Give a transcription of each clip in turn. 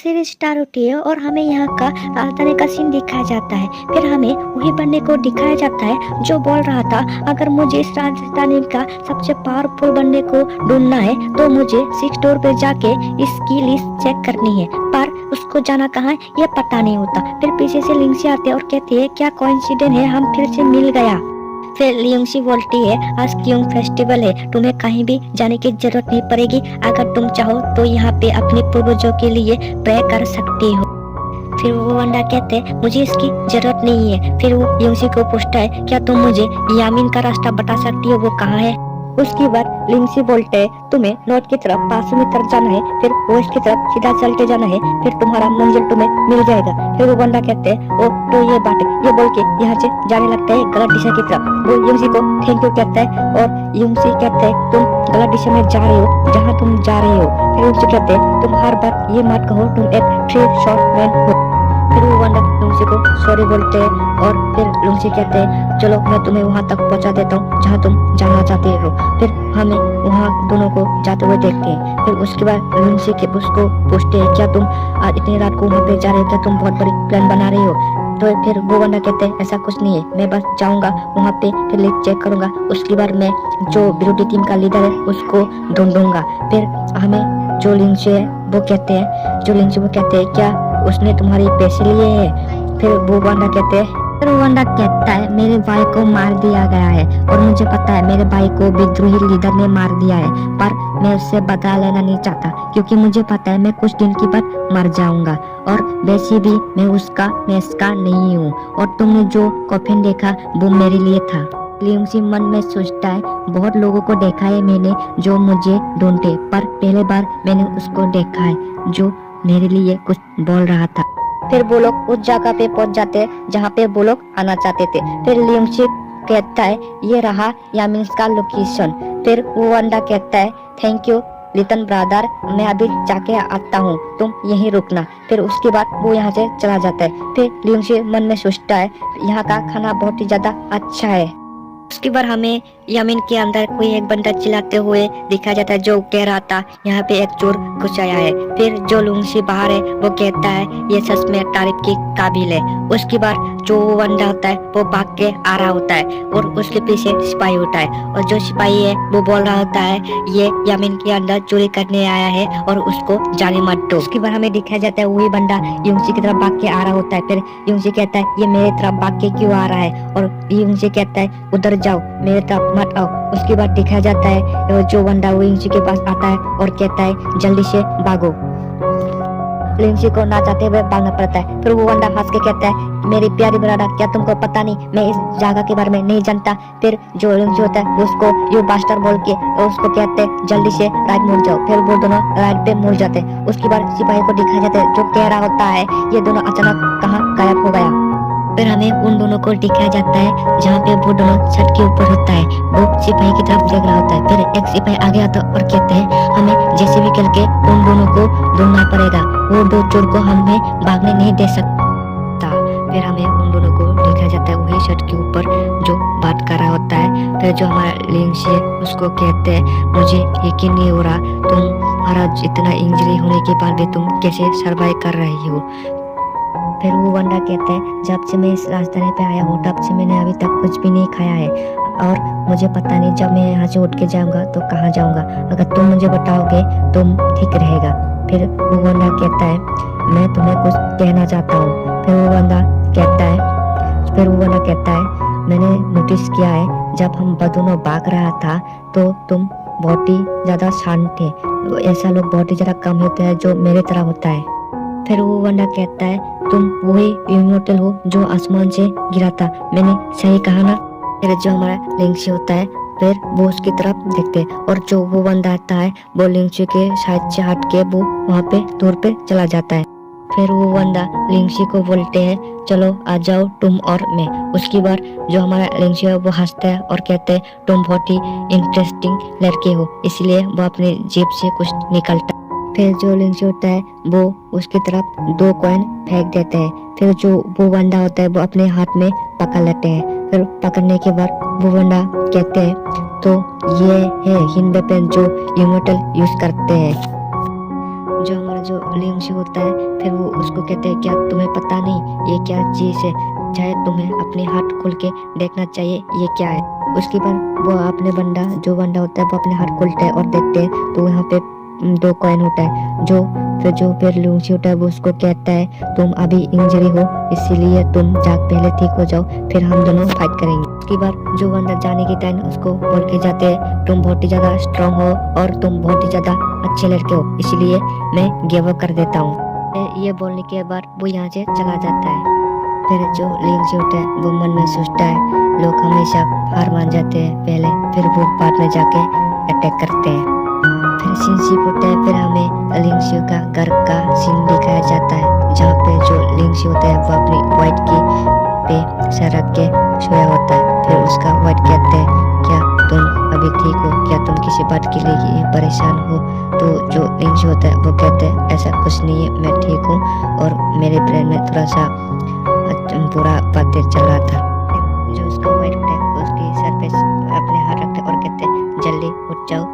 Series start होती है और हमें यहाँ का राजधानी का सीन दिखाया जाता है। फिर हमें वही बंदे को दिखाया जाता है जो बोल रहा था अगर मुझे इस राजधानी का सबसे पावरफुल बंदे को ढूंढना है तो मुझे 6 डोर पे जाके इसकी लिस्ट चेक करनी है, पर उसको जाना कहाँ है ये पता नहीं होता। फिर पीछे से लिंक्सी आते और कहते हैं क्या कोइंसिडेंस है, हम फिर से मिल गया। फिर लिंक्सी बोलती है आज क्यों फेस्टिवल है, तुम्हें कहीं भी जाने की जरूरत नहीं पड़ेगी, अगर तुम चाहो तो यहाँ पे अपने पूर्वजों के लिए प्रे कर सकती हो। फिर वो वंडा कहते हैं मुझे इसकी जरूरत नहीं है। फिर वो लिंक्सी को पूछता है क्या तुम मुझे यामिन का रास्ता बता सकती हो, वो कहाँ है। उसके बाद लिंक्सी बोलते है तुम्हें नॉर्थ की तरफ पासुमी तरफ जाना है, फिर वेस्ट की तरफ सीधा चलते जाना है, फिर तुम्हारा मंजिल तुम्हें मिल जाएगा। फिर वो बंदा कहते हैं ओ तो ये बात है, ये बोल के यहाँ से जाने लगता है गलत दिशा की तरफ। वो लिंक्सी को थैंक यू कहता है और लिंक्सी कहते हैं तुम गलत दिशा में जा रहे हो जहाँ तुम जा रहे हो। फिर लिंक्सी कहते हैं तुम हर बार ये मत कहो तुम एक थ्री शॉट मैन हो। फिर वो वंडा लुंसी को सॉरी बोलते हैं और फिर लुंसी कहते हैं चलो मैं तुम्हें वहां तक पहुंचा देता हूँ जहाँ तुम जाना चाहते हो। फिर हमें वहां दोनों को जाते हुए देखते हैं। फिर उसके बाद लुंसी के उसको पूछते हैं क्या तुम आज इतनी रात को वहां पे जा रहे हो, क्या तुम बहुत बड़ी प्लान बना रहे हो। तो फिर वो वंडा कहते हैं ऐसा कुछ नहीं है, मैं बस जाऊंगा वहाँ पे, फिर लिस्ट चेक करूंगा, उसके बाद मैं जो विरोधी टीम का लीडर है उसको ढूंढूंगा। फिर हमें जो लिंक्सी है वो कहते हैं क्या उसने तुम्हारे पैसे लिए हैं। फिर वो वंडा कहते हैं फिर वंडा कहता है मेरे भाई को मार दिया गया है और मुझे पता है मेरे भाई को विद्रोही लीडर ने मार दिया है, पर मैं उससे बदला लेना नहीं चाहता क्योंकि मुझे पता है मैं कुछ दिन के बाद मर जाऊंगा और वैसे भी मैं इसका नहीं हूँ और तुमने जो कॉफिन देखा वो मेरे लिए था। लिंक्सी मन में सोचता है बहुत लोगों को देखा है मैंने जो मुझे ढूंढते, पर पहले बार मैंने उसको देखा है जो मेरे लिए कुछ बोल रहा था। फिर वो लोग उस जगह पे पहुंच जाते हैं जहाँ पे वो लोग आना चाहते थे। फिर लिंक्सी कहता है ये रहा यामिन का लोकेशन। फिर वो वंडा कहता है थैंक यू लिटन ब्रदर, मैं अभी जाके आता हूँ, तुम यहीं रुकना। फिर उसके बाद वो यहाँ से चला जाता है। फिर लिंक्सी मन में सोचता है यहाँ का खाना बहुत ही ज्यादा अच्छा है। उसके बाद हमें यामिन के अंदर कोई एक बंदा चिल्लाते हुए दिखा जाता है जो कह रहा था यहाँ पे एक चोर घुस आया है। फिर जो लुंसी बाहर है वो कहता है ये सच में तारीफ की काबिल है। उसके बाद जो बंदा होता है वो भाग के आ रहा होता है और उसके पीछे सिपाही होता है और जो सिपाही है वो बोल रहा होता है ये यामिन के अंदर चोरी करने आया है और उसको जाने मत दो। उसके बाद हमें दिखाया जाता है वही बंदा यूंसी की तरफ भाग के आ रहा होता है। फिर यूंसी कहता है ये मेरे तरफ भाग के क्यों आ रहा है और यूंसी कहता है उधर जाओ मेरे तरफ मत आओ। उसके बाद दिखाया जाता है जो बंदा वो लिंक्सी के पास आता है और कहता है जल्दी से भागो। लिंक्सी को ना चाहते हुए भागना पड़ता है। फिर वो बंदा हंस के कहता है मेरी प्यारी ब्रदर क्या तुमको पता नहीं मैं इस जगह के बारे में नहीं जानता। फिर जो लिंक्सी होता है उसको यू बास्टर बोल के उसको कहते हैं जल्दी से राइट मुड़ जाओ। फिर वो दोनों राइट पे मुड़ जाते हैं। उसके बाद सिपाही को दिखाया जाता है जो कह रहा होता है ये दोनों अचानक कहाँ गायब हो गया। फिर हमें उन दोनों को दिखाया जाता है जहाँ पे वो दोनों छत के ऊपर होता है, वो सिपाही की तरफ देख रहा होता है। फिर एक सिपाही आगे आता और कहते हैं हमें जैसे भी करके उन दोनों को ढूंढना पड़ेगा, वो दो चोर को हमें भागने नहीं दे सकता। फिर हमें उन दोनों को दिखाया जाता है वही छत के ऊपर जो बात कर रहा होता है। फिर जो हमारा लिंक्सी है उसको कहते हैं मुझे यकीन नहीं हो रहा तुम्हारा इतना इंजरी होने के बाद भी तुम कैसे सर्वाइव कर रही हो। फिर वो वंडा कहता है जब से मैं इस राजधानी पे आया हूँ तब से मैंने अभी तक कुछ भी नहीं खाया है और मुझे पता नहीं जब मैं यहाँ से उठ के जाऊंगा तो कहाँ जाऊंगा, अगर तुम मुझे बताओगे तो ठीक रहेगा। फिर वो वंडा कहता है मैं तुम्हें कुछ कहना चाहता हूँ। फिर वो वंडा कहता है मैंने नोटिस किया है जब हम दोनों भाग रहा था तो तुम बहुत ही ज्यादा शांत थे, ऐसा लोग बहुत ही ज्यादा कम होते हैं जो मेरे तरह होता है। फिर वो वंडा कहता है तुम वही इमोर्टल हो जो आसमान से गिरा था, मैंने सही कहा ना। फिर जो हमारा लिंक्सी होता है फिर वो उसकी तरफ देखते हैं और जो वो बंदा आता है वो लिंक्सी के साइड से हट के वो वहाँ पे दूर पे चला जाता है। फिर वो बंदा लिंक्सी को बोलते हैं चलो आ जाओ तुम और मैं। उसके बाद जो हमारा लिंक्सी है वो हंसता है और कहते हैं तुम बहुत ही इंटरेस्टिंग लड़के हो, इसलिए वो अपने जेब से कुछ निकलता है। फिर जो लिंक्सी होता है वो उसकी तरफ 2 कॉइन फेंक देते हैं। फिर जो वो बंदा होता है वो अपने हाथ में पकड़ लेते हैं। फिर पकड़ने के बाद वो बंदा कहते हैं तो ये है हिंद वेपन जो इमोर्टल यूज करते हैं। जो हमारा हमारा जो लिंगशी होता है फिर वो उसको कहते हैं क्या तुम्हें पता नहीं ये क्या चीज़ है, चाहे तुम्हें अपने हाथ खोल के देखना चाहिए ये क्या है। उसके बाद वो अपने बंदा जो बंदा होता है वो अपने हाथ खोलता है और देखते हैं तो यहाँ पे 2 कॉइन होता है। जो फिर लिंगशी होता है वो उसको कहता है तुम अभी इंजरी हो इसीलिए तुम पहले ठीक हो जाओ फिर हम दोनों फाइट करेंगे। उसके बाद जो बंदा जाने के टाइम उसको बोल के जाते हैं तुम बहुत ही ज्यादा स्ट्रांग हो और तुम बहुत ही ज्यादा अच्छे लड़के हो इसलिए मैं गिव अप कर देता हूँ। ये बोलने के बाद वो यहाँ से चला जाता है। फिर जो लिंगशी होता है वो मन में सोचता है लोग हमेशा हार मान जाते हैं पहले फिर वो बाद में जाके अटैक करते हैं। फिर सीन शिफ्ट होता है। फिर हमें लिंगशी का घर का सीन दिखाया जाता है जहाँ पे जो लिंगशी होता है वो अपनी वाइट की पे सर रख के सोया होता है। फिर उसका वाइट कहते हैं क्या तुम अभी ठीक हो, क्या तुम किसी बात के लिए परेशान हो। तो जो लिंगशी होता है वो कहते हैं ऐसा कुछ नहीं है मैं ठीक हूँ और मेरे ब्रेन में थोड़ा सा बुरा बातें चल रहा था। जो उसका वाइट होता है उसके सर पे अपने हाथ रखते और कहते हैं जल्दी उठ जाओ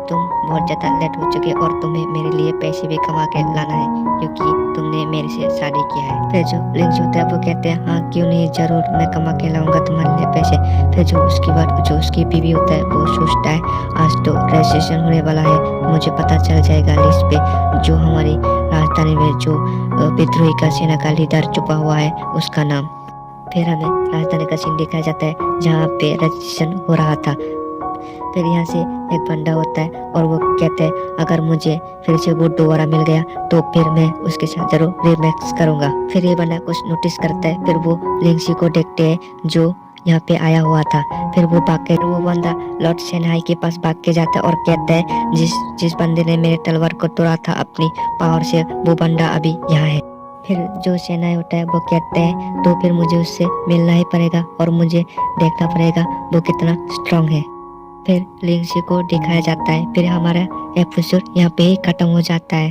तुम बहुत ज़्यादा लेट हो चुके और तुम्हें मेरे लिए पैसे भी कमा के लाना है क्योंकि तुमने मेरे से शादी किया है। फिर जो लिंगशी होता है वो कहते हैं हाँ क्यों नहीं जरूर मैं कमा के लाऊंगा तुम्हारे लिए पैसे। फिर जो उसके बाद जो उसकी बीवी होता है वो सोचता है आज तो रजिस्ट्रेशन होने वाला है, मुझे पता चल जाएगा लिस्ट पे जो हमारी राजधानी में जो विद्रोही का सेना का लीडर छुपा हुआ है उसका नाम। फिर हमें राजधानी का सीन दिखाया जाता है जहाँ पे रजिस्ट्रेशन हो रहा था। फिर यहाँ से एक बंदा होता है और वो कहते हैं अगर मुझे फिर से वो दोबारा मिल गया तो फिर मैं उसके साथ जरूर रिमिक्स करूंगा। फिर ये बंदा कुछ नोटिस करता है फिर वो लिंगशी को देखते हैं जो यहाँ पे आया हुआ था। फिर वो भाग के वो बंदा लॉर्ड शेनहाई के पास भाग के जाता है और कहता है जिस बंदे ने मेरे तलवार को तोड़ा था अपनी पावर से वो बंदा अभी यहाँ है। फिर जो शेनहाई होता है वो कहते हैं तो फिर मुझे उससे मिलना ही पड़ेगा और मुझे देखना पड़ेगा वो कितना स्ट्रांग है। फिर लिंगशी को दिखाया जाता है। फिर हमारा एपिसोड यहाँ पे ही खत्म हो जाता है।